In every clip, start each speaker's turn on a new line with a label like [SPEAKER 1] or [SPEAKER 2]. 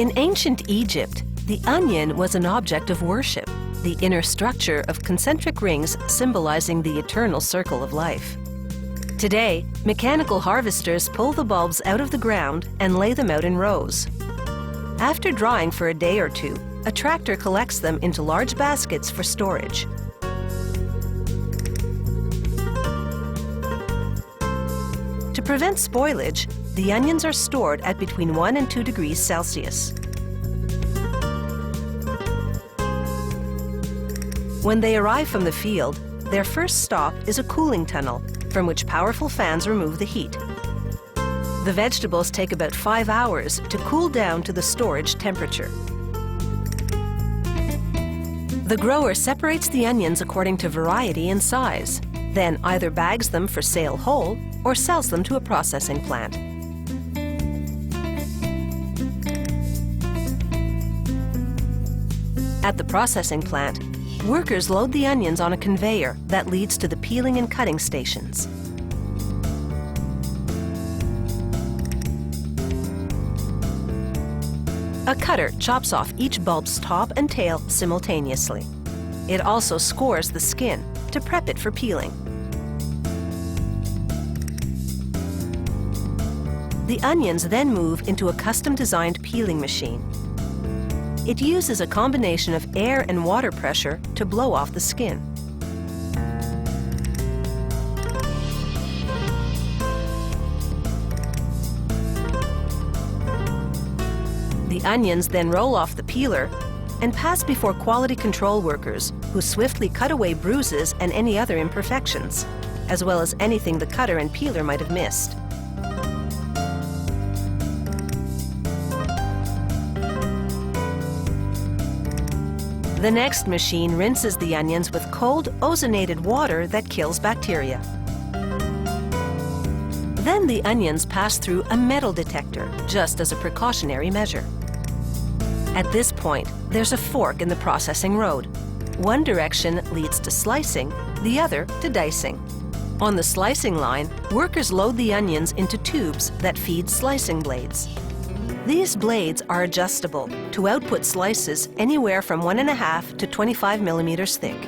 [SPEAKER 1] In ancient Egypt, the onion was an object of worship, the inner structure of concentric rings symbolizing the eternal circle of life. Today, mechanical harvesters pull the bulbs out of the ground and lay them out in rows. After drying for a day or two, a tractor collects them into large baskets for storage. To prevent spoilage, the onions are stored at between 1 and 2 degrees Celsius. When they arrive from the field, their first stop is a cooling tunnel, from which powerful fans remove the heat. The vegetables take about 5 hours to cool down to the storage temperature. The grower separates the onions according to variety and size, then either bags them for sale whole or sells them to a processing plant. At the processing plant, workers load the onions on a conveyor that leads to the peeling and cutting stations. A cutter chops off each bulb's top and tail simultaneously. It also scores the skin to prep it for peeling. The onions then move into a custom-designed peeling machine. It uses a combination of air and water pressure to blow off the skin. The onions then roll off the peeler and pass before quality control workers who swiftly cut away bruises and any other imperfections, as well as anything the cutter and peeler might have missed. The next machine rinses the onions with cold, ozonated water that kills bacteria. Then the onions pass through a metal detector, just as a precautionary measure. At this point, there's a fork in the processing road. One direction leads to slicing, the other to dicing. On the slicing line, workers load the onions into tubes that feed slicing blades. These blades are adjustable to output slices anywhere from 1.5 to 25 millimeters thick.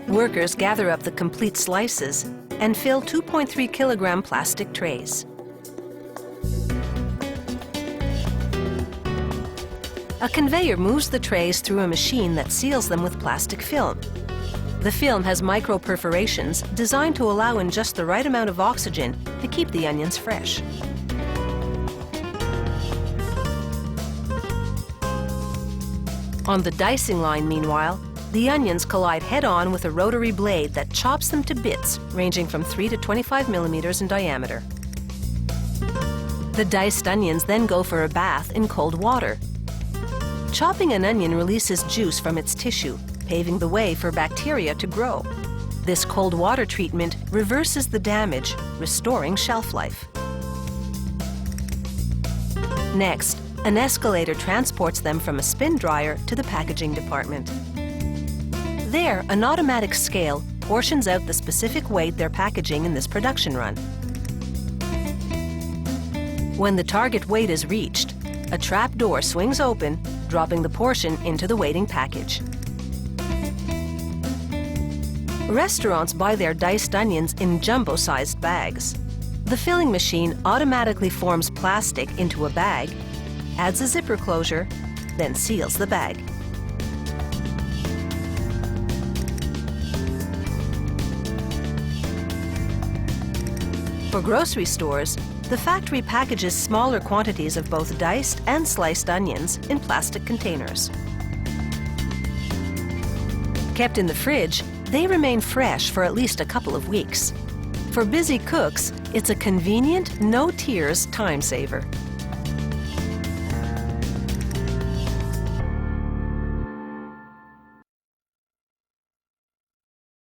[SPEAKER 1] Workers gather up the complete slices and fill 2.3 kilogram plastic trays. A conveyor moves the trays through a machine that seals them with plastic film. The film has micro perforations designed to allow in just the right amount of oxygen to keep the onions fresh. On the dicing line, meanwhile, the onions collide head-on with a rotary blade that chops them to bits ranging from 3 to 25 millimeters in diameter. The diced onions then go for a bath in cold water. Chopping an onion releases juice from its tissue, paving the way for bacteria to grow. This cold water treatment reverses the damage, restoring shelf life. Next, an escalator transports them from a spin dryer to the packaging department. There, an automatic scale portions out the specific weight they're packaging in this production run. When the target weight is reached, a trap door swings open, dropping the portion into the waiting package. Restaurants buy their diced onions in jumbo-sized bags. The filling machine automatically forms plastic into a bag, adds a zipper closure, then seals the bag. For grocery stores, the factory packages smaller quantities of both diced and sliced onions in plastic containers. Kept in the fridge, they remain fresh for at least a couple of weeks. For busy cooks, it's a convenient, no-tears time saver.